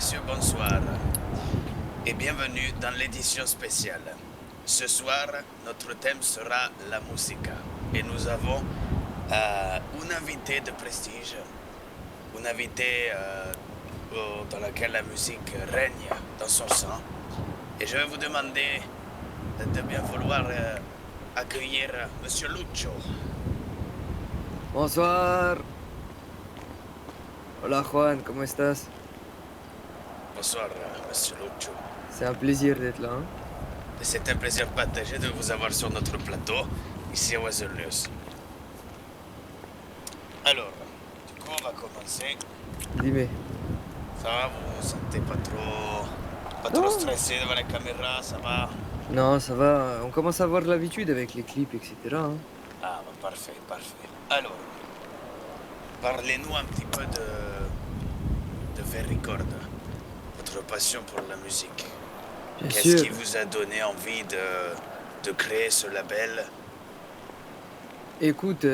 messieurs, bonsoir et bienvenue dans l'édition spéciale. Ce soir, notre thème sera la musica et nous avons une invitée de prestige, une invitée dans laquelle la musique règne dans son sang. Et je vais vous demander de bien vouloir accueillir Monsieur Lucho. Bonsoir. Hola Juan, ¿cómo estás? Bonsoir, Monsieur Lucho. C'est un plaisir d'être là. Hein. C'est un plaisir partagé de vous avoir sur notre plateau, ici à Oiselneuse. Alors, du coup, on va commencer. Dime. Ça va, vous vous sentez pas trop Non. stressé devant la caméra, ça va? Non, ça va. On commence à avoir de l'habitude avec les clips, etc. Hein. Ah, bah, parfait, parfait. Alors, parlez-nous un petit peu de Vericord, votre passion pour la musique. Bien Qu'est-ce sûr. qui vous a donné envie de créer ce label? Écoute,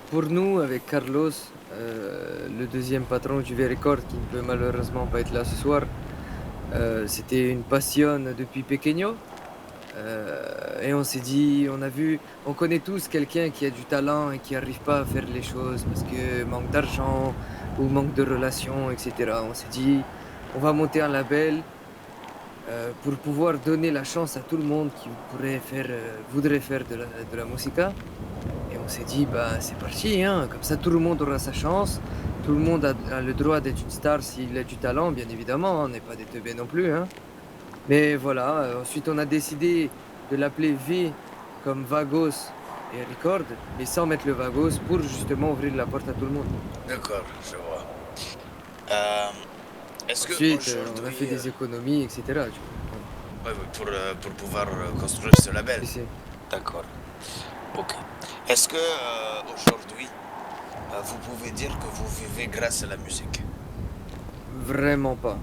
pour nous, avec Carlos, le deuxième patron du V-Record, qui ne peut malheureusement pas être là ce soir, c'était une passion depuis pequeño. Et on s'est dit, on connaît tous quelqu'un qui a du talent et qui n'arrive pas à faire les choses parce que manque d'argent ou manque de relations, etc. On s'est dit, on va monter un label pour pouvoir donner la chance à tout le monde qui voudrait faire de la musica. Et on s'est dit, bah c'est parti, hein, comme ça tout le monde aura sa chance, tout le monde a le droit d'être une star s'il a du talent, bien évidemment, hein, on n'est pas des teubés non plus, hein. Mais voilà, ensuite on a décidé de l'appeler V comme Vagos et Record, mais sans mettre le Vagos pour justement ouvrir la porte à tout le monde. D'accord, je vois. Euh, Est-ce que Ensuite, on a fait aujourd'hui, des économies, etc. Tu vois. ouais, pour pouvoir construire ce label? Si, si. D'accord. Ok. Est-ce que aujourd'hui, vous pouvez dire que vous vivez grâce à la musique? Vraiment pas.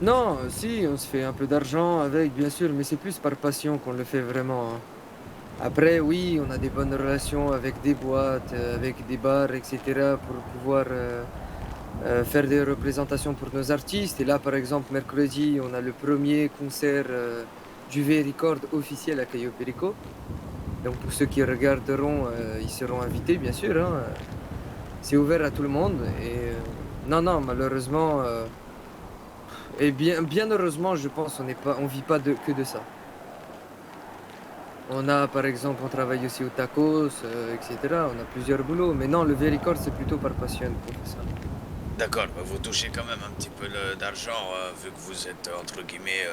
Non, si, on se fait un peu d'argent avec, bien sûr, mais c'est plus par passion qu'on le fait vraiment. Hein. Après, oui, on a des bonnes relations avec des boîtes, avec des bars, etc. pour pouvoir faire des représentations pour nos artistes. Et là, par exemple, mercredi, on a le premier concert du V-Record officiel à Cayo Perico. Donc pour ceux qui regarderont, ils seront invités, bien sûr. Hein. C'est ouvert à tout le monde. Et non, non, malheureusement, et bien heureusement, je pense, on vit pas que de ça. On a, par exemple, on travaille aussi au tacos, etc. On a plusieurs boulots. Mais non, le V-Record, c'est plutôt par passion qu'on fait ça. D'accord, bah, vous touchez quand même un petit peu d'argent, vu que vous êtes, entre guillemets,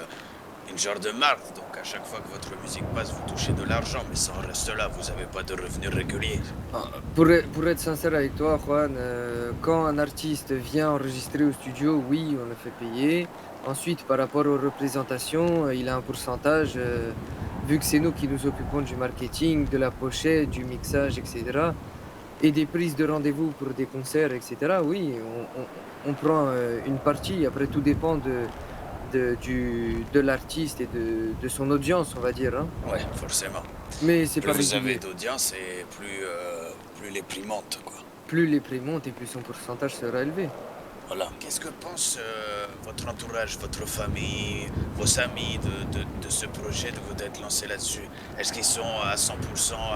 une genre de marque. Donc à chaque fois que votre musique passe, vous touchez de l'argent, mais ça en reste là, vous n'avez pas de revenus réguliers. Ah, pour être sincère avec toi, Juan, quand un artiste vient enregistrer au studio, oui, on le fait payer. Ensuite, par rapport aux représentations, il a un pourcentage, vu que c'est nous qui nous occupons du marketing, de la pochette, du mixage, etc. Et des prises de rendez-vous pour des concerts, etc. Oui, on prend une partie. Après, tout dépend de l'artiste et de son audience, on va dire. Hein. Ouais, forcément. Mais c'est Plus pas vous avez régulier. d'audience et plus les prix montent, quoi. Plus les prix montent et plus son pourcentage sera élevé. Voilà. Qu'est-ce que pense votre entourage, votre famille, vos amis de ce projet, de vous être lancé là-dessus? Est-ce qu'ils sont à 100%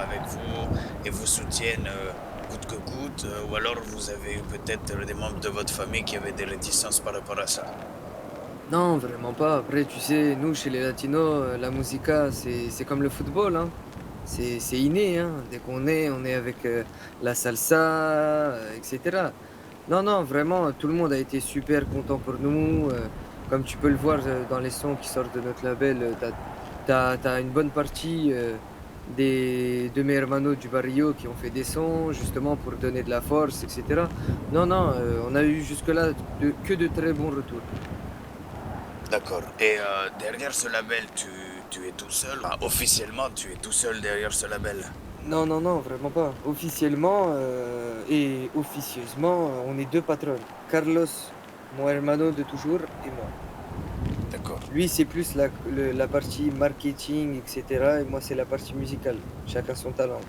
avec vous et vous soutiennent coûte que coûte, ou alors vous avez eu peut-être des membres de votre famille qui avaient des réticences par rapport à ça? Non, vraiment pas. Après, tu sais, nous, chez les Latinos, la musica, c'est comme le football, hein. C'est inné, hein. Dès on est avec la salsa, etc. Non, non, vraiment, tout le monde a été super content pour nous. Comme tu peux le voir dans les sons qui sortent de notre label, t'as une bonne partie de mes hermanos du barrio qui ont fait des sons, justement, pour donner de la force, etc. Non, non, on a eu jusque-là que de très bons retours. D'accord. Et derrière ce label, tu es tout seul? Enfin, officiellement, tu es tout seul derrière ce label. Non, non, non, vraiment pas. Officiellement et officieusement, on est deux patrons. Carlos, mon hermano de toujours, et moi. D'accord. Lui, c'est plus la partie marketing, etc. Et moi, c'est la partie musicale. Chacun son talent.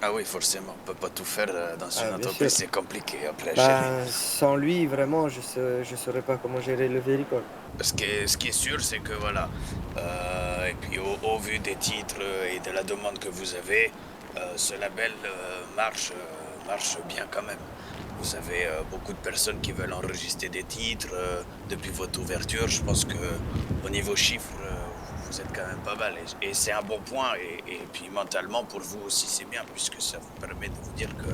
Quoi. Ah oui, forcément, on peut pas tout faire dans une Ah, bien entreprise, sûr. c'est compliqué après à gérer. Ben, sans lui, vraiment, je saurais pas comment gérer le Vericord. Ce qui est sûr, c'est que voilà, et puis au vu des titres et de la demande que vous avez, ce label marche bien quand même. Vous avez beaucoup de personnes qui veulent enregistrer des titres depuis votre ouverture. Je pense que au niveau chiffres, vous êtes quand même pas mal. Et c'est un bon point. Et puis mentalement, pour vous aussi, c'est bien, puisque ça vous permet de vous dire que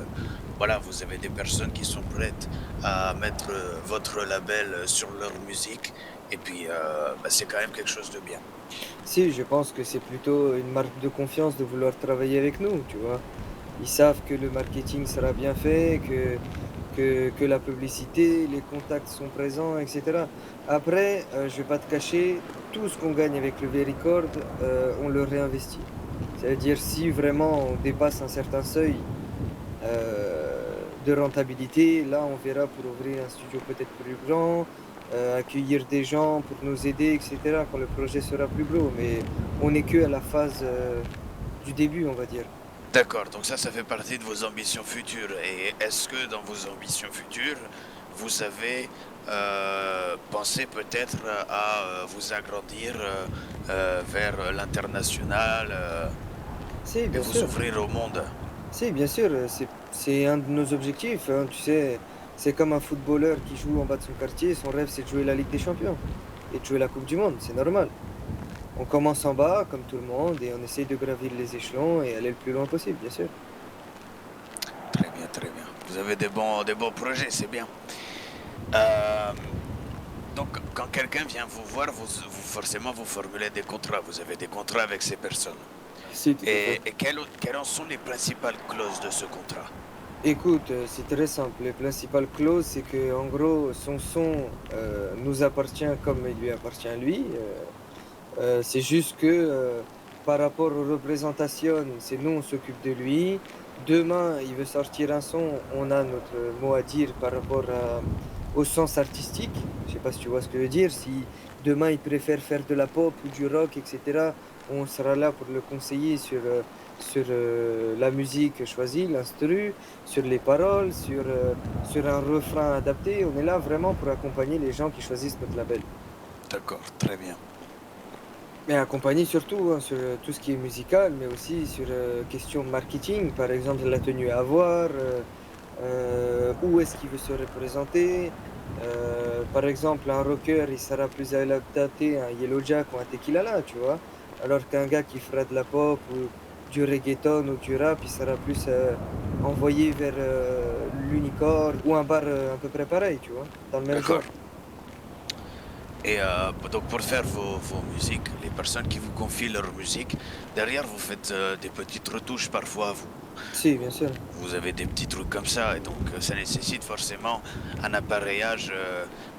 voilà, vous avez des personnes qui sont prêtes à mettre votre label sur leur musique. Et puis, bah, c'est quand même quelque chose de bien. Si, je pense que c'est plutôt une marque de confiance de vouloir travailler avec nous, tu vois. Ils savent que le marketing sera bien fait, que la publicité, les contacts sont présents, etc. Après, je vais pas te cacher, tout ce qu'on gagne avec le V-Record, on le réinvestit. C'est-à-dire, si vraiment on dépasse un certain seuil de rentabilité, là, on verra pour ouvrir un studio peut-être plus grand, accueillir des gens pour nous aider, etc., quand le projet sera plus gros. Mais on n'est que à la phase du début, on va dire. D'accord, donc ça fait partie de vos ambitions futures. Et est-ce que dans vos ambitions futures, vous avez pensé peut-être à vous agrandir vers l'international Si, et bien vous sûr. ouvrir au monde? Si, bien sûr, c'est un de nos objectifs, hein, tu sais, c'est comme un footballeur qui joue en bas de son quartier, son rêve c'est de jouer la Ligue des Champions et de jouer la Coupe du Monde, c'est normal. On commence en bas comme tout le monde et on essaye de gravir les échelons et aller le plus loin possible, bien sûr. Très bien, très bien. Vous avez des bons projets, c'est bien. Euh, donc, quand quelqu'un vient vous voir, forcément vous formulez des contrats. Vous avez des contrats avec ces personnes. Si, tout à fait. Et quelles en sont les principales clauses de ce contrat? Écoute, c'est très simple. Les principales clauses, c'est que en gros, son son nous appartient comme il lui appartient à lui. C'est juste que par rapport aux représentations, c'est nous, on s'occupe de lui. Demain, il veut sortir un son, on a notre mot à dire par rapport au sens artistique. Je sais pas si tu vois ce que je veux dire. Si demain, il préfère faire de la pop ou du rock, etc., on sera là pour le conseiller sur la musique choisie, l'instru, sur les paroles, sur un refrain adapté. On est là vraiment pour accompagner les gens qui choisissent notre label. D'accord, très bien. Mais accompagné surtout hein, sur tout ce qui est musical, mais aussi sur question marketing, par exemple la tenue à avoir, où est-ce qu'il veut se représenter. Par exemple, un rocker, il sera plus adapté à un Yellow Jack ou un Tequila, tu vois. Alors qu'un gars qui fera de la pop ou du reggaeton ou du rap, il sera plus envoyé vers l'unicorn ou un bar à peu près pareil, tu vois, dans le même D'accord. genre. Et donc pour faire vos musiques, les personnes qui vous confient leur musique, derrière vous faites des petites retouches parfois, Si, bien sûr. vous avez des petits trucs comme ça, et donc ça nécessite forcément un appareillage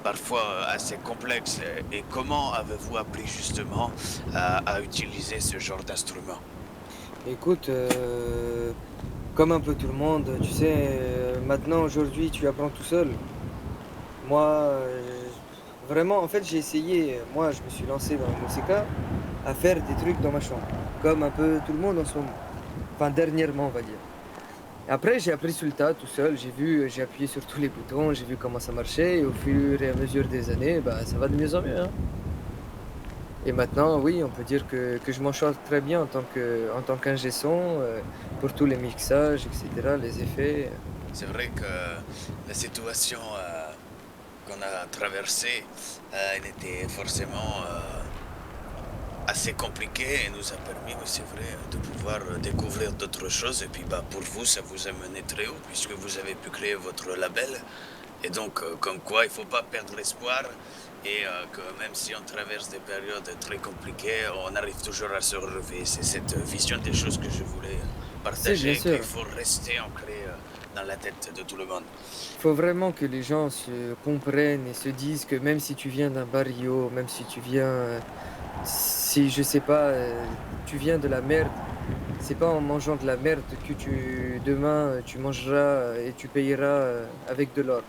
parfois assez complexe. Et comment avez-vous appris justement à utiliser ce genre d'instrument? Écoute, comme un peu tout le monde, tu sais, maintenant, aujourd'hui, tu apprends tout seul. Moi, vraiment, en fait, j'ai essayé, moi, je me suis lancé dans la musique à faire des trucs dans ma chambre, comme un peu tout le monde en ce moment. Enfin, dernièrement, on va dire. Et après, j'ai appris sur le tas, tout seul. J'ai vu, j'ai appuyé sur tous les boutons, j'ai vu comment ça marchait. Et au fur et à mesure des années, bah, ça va de mieux en mieux, hein. Et maintenant, oui, on peut dire que je m'en sors très bien en tant qu'ingé son, pour tous les mixages, etc., les effets. C'est vrai que la situation qu'on a traversée, elle était forcément assez compliquée et nous a permis, oui, c'est vrai, de pouvoir découvrir d'autres choses. Et puis bah, pour vous, ça vous a mené très haut puisque vous avez pu créer votre label. Et donc, comme quoi, il ne faut pas perdre l'espoir et que même si on traverse des périodes très compliquées, on arrive toujours à se relever. C'est cette vision des choses que je voulais Si, bien partager, qu'il sûr. faut rester ancré dans la tête de tout le monde. Il faut vraiment que les gens se comprennent et se disent que même si tu viens d'un barrio, même si tu viens, si je sais pas, tu viens de la merde, c'est pas en mangeant de la merde que demain tu mangeras et tu payeras avec de l'or.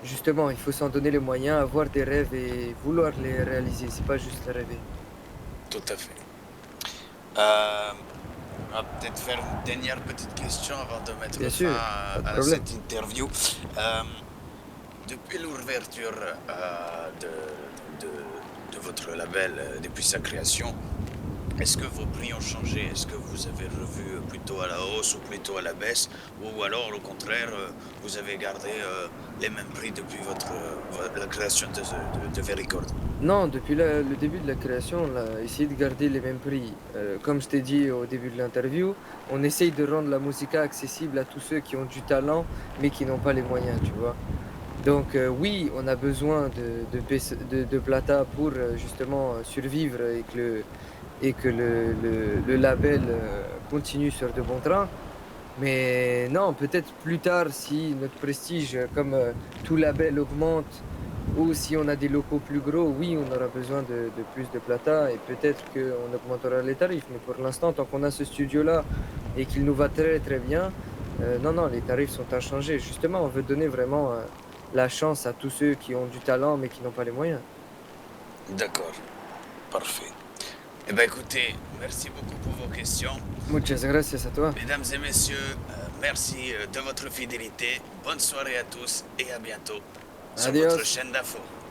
Justement, il faut s'en donner les moyens, avoir des rêves et vouloir les réaliser. C'est pas juste les rêver. Tout à fait. Euh, On va peut-être faire une dernière petite question avant de mettre Bien fin sûr, pas de à problème. cette interview. Euh, Depuis l'ouverture de votre label, depuis sa création, est-ce que vos prix ont changé? Est-ce que vous avez revu plutôt à la hausse ou plutôt à la baisse? Ou alors, au contraire, vous avez gardé les mêmes prix depuis la création de V-Record? Non, depuis le début de la création, on a essayé de garder les mêmes prix. Comme je t'ai dit au début de l'interview, on essaye de rendre la musica accessible à tous ceux qui ont du talent, mais qui n'ont pas les moyens, tu vois. Donc oui, on a besoin de Plata pour justement survivre et que le label continue sur de bons trains. Mais non, peut-être plus tard, si notre prestige, comme tout label augmente, ou si on a des locaux plus gros, oui, on aura besoin de plus de Plata et peut-être qu'on augmentera les tarifs. Mais pour l'instant, tant qu'on a ce studio-là et qu'il nous va très très bien, non, non, les tarifs sont inchangés. Justement, on veut donner vraiment la chance à tous ceux qui ont du talent mais qui n'ont pas les moyens. D'accord, parfait. Eh bien, écoutez, merci beaucoup pour vos questions. Muchas gracias a toi. Mesdames et messieurs, merci de votre fidélité. Bonne soirée à tous et à bientôt sur votre Adiós. chaîne d'info.